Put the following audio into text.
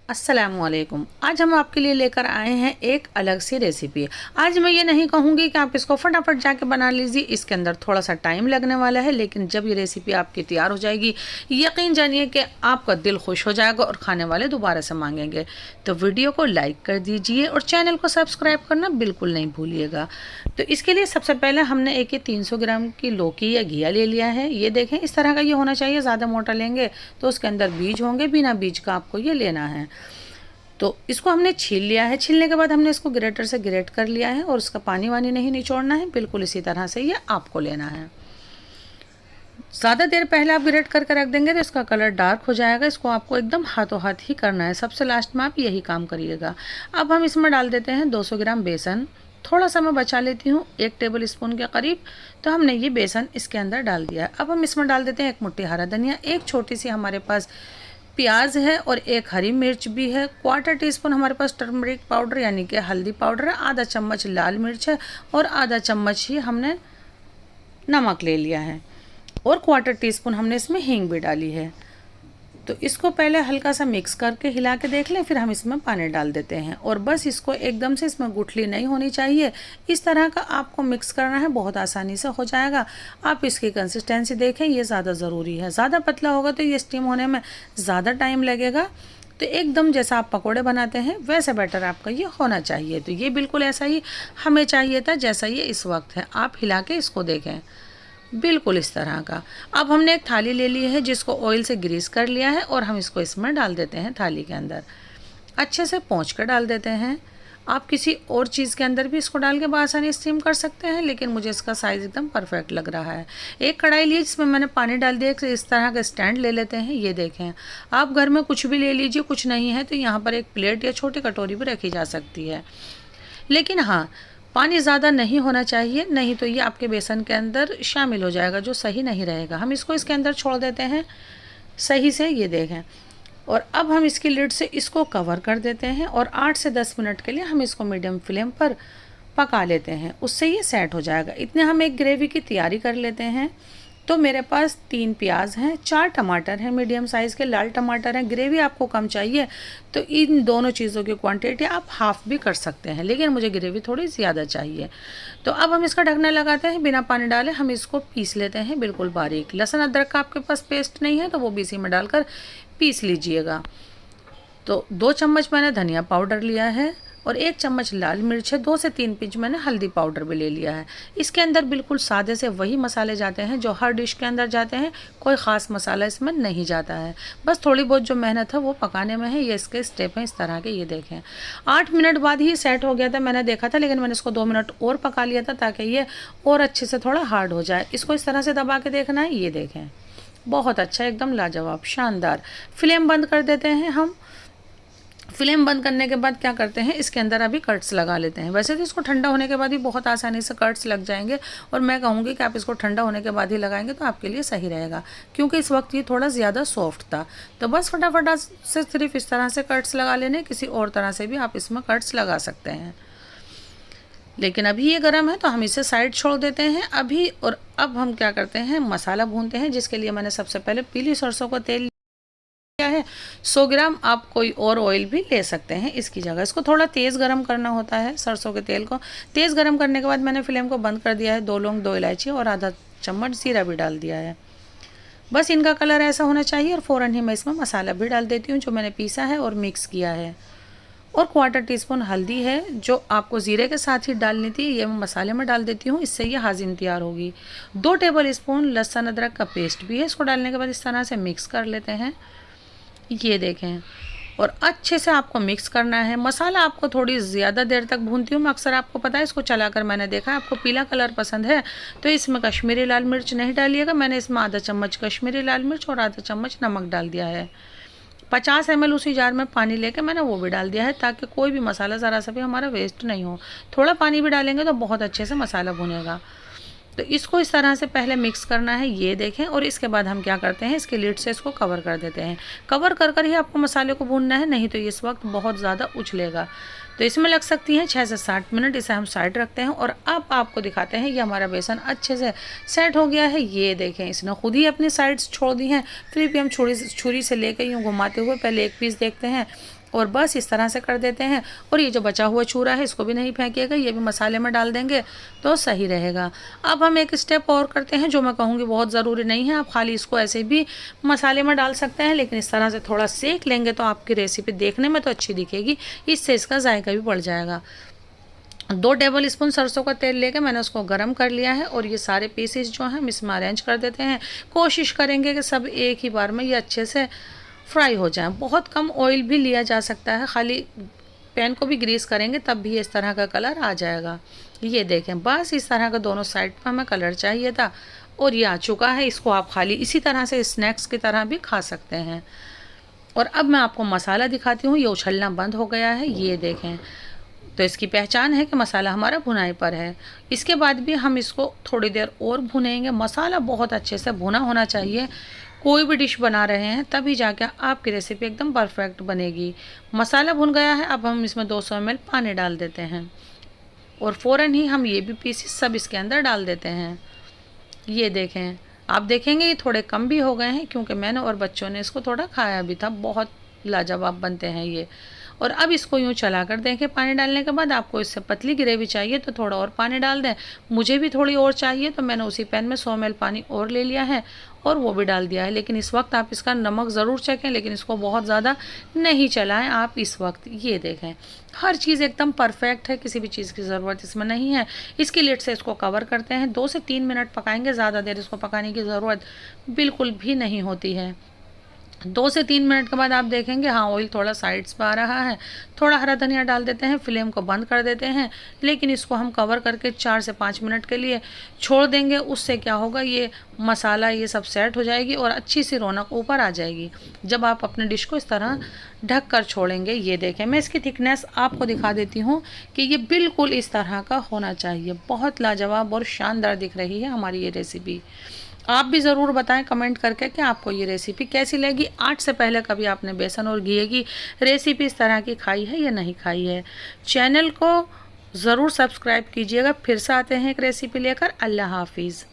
अस्सलामुअलैकुम। आज हम आपके लिए लेकर आए हैं एक अलग सी रेसिपी। आज मैं ये नहीं कहूँगी कि आप इसको फटाफट जाके बना लीजिए, इसके अंदर थोड़ा सा टाइम लगने वाला है, लेकिन जब ये रेसिपी आपकी तैयार हो जाएगी यकीन जानिए कि आपका दिल खुश हो जाएगा और खाने वाले दोबारा से मांगेंगे। तो वीडियो को लाइक कर दीजिए और चैनल को सब्सक्राइब करना बिल्कुल नहीं भूलिएगा। तो इसके लिए सबसे पहले हमने एक 300 ग्राम की लौकी या घिया ले लिया है। ये देखें, इस तरह का ये होना चाहिए। ज़्यादा मोटा लेंगे तो उसके अंदर बीज होंगे, बिना बीज का आपको ये लेना है। तो इसको हमने छील लिया है। छीलने के बाद हमने इसको ग्रेटर से ग्रेट कर लिया है और उसका पानी वानी नहीं निचोड़ना है, बिल्कुल इसी तरह से ये आपको लेना है। ज़्यादा देर पहले आप ग्रेट करके रख देंगे तो इसका कलर डार्क हो जाएगा। इसको आपको एकदम हाथों हाथ ही करना है, सबसे लास्ट में आप यही काम करिएगा। अब हम इसमें डाल देते हैं 200 ग्राम बेसन। थोड़ा सा मैं बचा लेती हूँ, 1 टेबल स्पून के करीब। तो हमने ये बेसन इसके अंदर डाल दिया है। अब हम इसमें डाल देते हैं 1 मुट्ठी हरा धनिया, एक छोटी सी हमारे पास प्याज है और 1 हरी मिर्च भी है। 1/4 टीस्पून हमारे पास टर्मरिक पाउडर यानी कि हल्दी पाउडर है। आधा चम्मच लाल मिर्च है और आधा चम्मच ही हमने नमक ले लिया है और 1/4 टीस्पून हमने इसमें हींग भी डाली है। तो इसको पहले हल्का सा मिक्स करके हिला के देख लें, फिर हम इसमें पानी डाल देते हैं और बस इसको एकदम से, इसमें गुठली नहीं होनी चाहिए, इस तरह का आपको मिक्स करना है। बहुत आसानी से हो जाएगा। आप इसकी कंसिस्टेंसी देखें, ये ज़्यादा ज़रूरी है। ज़्यादा पतला होगा तो ये स्टीम होने में ज़्यादा टाइम लगेगा। तो एकदम जैसा आप पकोड़े बनाते हैं वैसे बैटर आपका ये होना चाहिए। तो ये बिल्कुल ऐसा ही हमें चाहिए था जैसा ये इस वक्त है। आप हिला के इसको देखें, बिल्कुल इस तरह का। अब हमने एक थाली ले ली है जिसको ऑयल से ग्रीस कर लिया है और हम इसको इसमें डाल देते हैं। थाली के अंदर अच्छे से पोंछ कर डाल देते हैं। आप किसी और चीज़ के अंदर भी इसको डाल के आसानी स्टीम कर सकते हैं, लेकिन मुझे इसका साइज़ एकदम परफेक्ट लग रहा है। एक कढ़ाई ली जिसमें मैंने पानी डाल दिया। इस तरह का स्टैंड ले लेते हैं। ये देखें, आप घर में कुछ भी ले लीजिए, कुछ नहीं है तो यहाँ पर एक प्लेट या छोटी कटोरी भी रखी जा सकती है। लेकिन हाँ, पानी ज़्यादा नहीं होना चाहिए, नहीं तो ये आपके बेसन के अंदर शामिल हो जाएगा, जो सही नहीं रहेगा। हम इसको इसके अंदर छोड़ देते हैं सही से, ये देखें। और अब हम इसकी लिड से इसको कवर कर देते हैं और 8 से 10 मिनट के लिए हम इसको मीडियम फ्लेम पर पका लेते हैं। उससे ये सेट हो जाएगा। इतने हम एक ग्रेवी की तैयारी कर लेते हैं। तो मेरे पास 3 प्याज हैं, 4 टमाटर हैं, मीडियम साइज़ के लाल टमाटर हैं। ग्रेवी आपको कम चाहिए तो इन दोनों चीज़ों की क्वांटिटी आप हाफ़ भी कर सकते हैं, लेकिन मुझे ग्रेवी थोड़ी ज़्यादा चाहिए। तो अब हम इसका ढकना लगाते हैं, बिना पानी डाले हम इसको पीस लेते हैं बिल्कुल बारीक। लहसुन अदरक का आपके पास पेस्ट नहीं है तो वो भी इसी में डालकर पीस लीजिएगा। तो 2 चम्मच मैंने धनिया पाउडर लिया है और 1 चम्मच लाल मिर्च है। 2 से 3 पिंच मैंने हल्दी पाउडर भी ले लिया है। इसके अंदर बिल्कुल सादे से वही मसाले जाते हैं जो हर डिश के अंदर जाते हैं। कोई ख़ास मसाला इसमें नहीं जाता है, बस थोड़ी बहुत जो मेहनत है वो पकाने में है। ये इसके स्टेप हैं इस तरह के। ये देखें, 8 मिनट बाद ही सेट हो गया था, मैंने देखा था, लेकिन मैंने इसको 2 मिनट और पका लिया था ताकि ये और अच्छे से थोड़ा हार्ड हो जाए। इसको इस तरह से दबा के देखना है। ये देखें, बहुत अच्छा, एकदम लाजवाब, शानदार। फ्लेम बंद कर देते हैं हम। फ्लेम बंद करने के बाद क्या करते हैं, इसके अंदर अभी कट्स लगा लेते हैं। वैसे तो इसको ठंडा होने के बाद ही बहुत आसानी से कट्स लग जाएंगे और मैं कहूँगी कि आप इसको ठंडा होने के बाद ही लगाएंगे तो आपके लिए सही रहेगा, क्योंकि इस वक्त ये थोड़ा ज़्यादा सॉफ्ट था। तो बस फटाफट से सिर्फ इस तरह से कट्स लगा लेने। किसी और तरह से भी आप इसमें कट्स लगा सकते हैं, लेकिन अभी ये गर्म है तो हम इसे साइड छोड़ देते हैं अभी। और अब हम क्या करते हैं, मसाला भूनते हैं, जिसके लिए मैंने सबसे पहले पीली सरसों का तेल है 100 ग्राम। आप कोई और ऑयल भी ले सकते हैं इसकी जगह। इसको थोड़ा तेज़ गरम करना होता है। सरसों के तेल को तेज़ गरम करने के बाद मैंने फ्लेम को बंद कर दिया है। 2 लौंग, 2 इलायची और आधा चम्मच जीरा भी डाल दिया है। बस इनका कलर ऐसा होना चाहिए और फ़ौरन ही मैं इसमें मसाला भी डाल देती हूँ जो मैंने पीसा है और मिक्स किया है। और 1/4 टीस्पून हल्दी है जो आपको ज़ीरे के साथ ही डालनी थी, ये मैं मसाले में डाल देती हूँ, इससे ये हाजिम तैयार होगी। 2 टेबल स्पून लहसुन अदरक का पेस्ट भी है। इसको डालने के बाद इस तरह से मिक्स कर लेते हैं। ये देखें, और अच्छे से आपको मिक्स करना है। मसाला आपको थोड़ी ज़्यादा देर तक भूनती हूँ मैं, अक्सर आपको पता है, इसको चलाकर मैंने देखा है। आपको पीला कलर पसंद है तो इसमें कश्मीरी लाल मिर्च नहीं डालिएगा। मैंने इसमें आधा चम्मच कश्मीरी लाल मिर्च और आधा चम्मच नमक डाल दिया है। 50 ml उसी जार में पानी लेके मैंने वो भी डाल दिया है ताकि कोई भी मसाला ज़रा सा भी हमारा वेस्ट नहीं हो। थोड़ा पानी भी डालेंगे तो बहुत अच्छे से मसाला भुनेगा। तो इसको इस तरह से पहले मिक्स करना है, ये देखें। और इसके बाद हम क्या करते हैं, इसके लिड से इसको कवर कर देते हैं। कवर कर कर ही आपको मसाले को भूनना है, नहीं तो इस वक्त बहुत ज़्यादा उछलेगा। तो इसमें लग सकती हैं 6 से 7 मिनट। इसे हम साइड रखते हैं और अब आपको दिखाते हैं कि हमारा बेसन अच्छे से सेट हो गया है। ये देखें, इसने खुद ही अपनी साइड्स छोड़ दी हैं, फिर भी हम छुरी से लेकर यूँ घुमाते हुए पहले एक पीस देखते हैं और बस इस तरह से कर देते हैं। और ये जो बचा हुआ चूरा है इसको भी नहीं फेंकिएगा, ये भी मसाले में डाल देंगे तो सही रहेगा। अब हम एक स्टेप और करते हैं जो मैं कहूँगी बहुत ज़रूरी नहीं है, आप खाली इसको ऐसे भी मसाले में डाल सकते हैं, लेकिन इस तरह से थोड़ा सेक लेंगे तो आपकी रेसिपी देखने में तो अच्छी दिखेगी, इससे इसका जायका भी बढ़ जाएगा। 2 टेबल स्पून सरसों का तेल लेके मैंने उसको गर्म कर लिया है और ये सारे पीसेस जो हैं हम इसमें अरेंज कर देते हैं। कोशिश करेंगे कि सब एक ही बार में ये अच्छे से फ्राई हो जाए। बहुत कम ऑयल भी लिया जा सकता है, खाली पैन को भी ग्रीस करेंगे तब भी इस तरह का कलर आ जाएगा। ये देखें, बस इस तरह का दोनों साइड पर हमें कलर चाहिए था और ये आ चुका है। इसको आप खाली इसी तरह से स्नैक्स की तरह भी खा सकते हैं। और अब मैं आपको मसाला दिखाती हूँ, ये उछलना बंद हो गया है, ये देखें। तो इसकी पहचान है कि मसाला हमारा भुनाई पर है। इसके बाद भी हम इसको थोड़ी देर और भुनेंगे। मसाला बहुत अच्छे से भुना होना चाहिए। कोई भी डिश बना रहे हैं तभी जाके आपकी रेसिपी एकदम परफेक्ट बनेगी। मसाला भुन गया है, अब हम इसमें 200 ml पानी डाल देते हैं और फ़ौरन ही हम ये भी पीसेस सब इसके अंदर डाल देते हैं। ये देखें, आप देखेंगे ये थोड़े कम भी हो गए हैं क्योंकि मैंने और बच्चों ने इसको थोड़ा खाया भी था। बहुत लाजवाब बनते हैं ये। और अब इसको यूँ चला कर देखें, पानी डालने के बाद आपको इससे पतली ग्रेवी चाहिए तो थोड़ा और पानी डाल दें। मुझे भी थोड़ी और चाहिए तो मैंने उसी पैन में 100 ml पानी और ले लिया है और वो भी डाल दिया है। लेकिन इस वक्त आप इसका नमक ज़रूर चखें, लेकिन इसको बहुत ज़्यादा नहीं चलाएं आप इस वक्त। ये देखें, हर चीज़ एकदम परफेक्ट है, किसी भी चीज़ की ज़रूरत इसमें नहीं है। इसकी लिड से इसको कवर करते हैं, 2 से 3 मिनट पकाएंगे, ज़्यादा देर इसको पकाने की ज़रूरत बिल्कुल भी नहीं होती है। 2 से 3 मिनट के बाद आप देखेंगे हाँ ऑयल थोड़ा साइड्स पर आ रहा है। थोड़ा हरा धनिया डाल देते हैं, फ्लेम को बंद कर देते हैं, लेकिन इसको हम कवर करके 4 से 5 मिनट के लिए छोड़ देंगे। उससे क्या होगा, ये मसाला ये सब सेट हो जाएगी और अच्छी सी रौनक ऊपर आ जाएगी जब आप अपने डिश को इस तरह ढक कर छोड़ेंगे। ये देखें, मैं इसकी थिकनेस आपको दिखा देती हूँ कि ये बिल्कुल इस तरह का होना चाहिए। बहुत लाजवाब और शानदार दिख रही है हमारी ये रेसिपी। आप भी ज़रूर बताएं कमेंट करके कि आपको ये रेसिपी कैसी लगी। आज से पहले कभी आपने बेसन और घी की रेसिपी इस तरह की खाई है या नहीं खाई है। चैनल को ज़रूर सब्सक्राइब कीजिएगा। फिर से आते हैं एक रेसिपी लेकर। अल्लाह हाफिज़।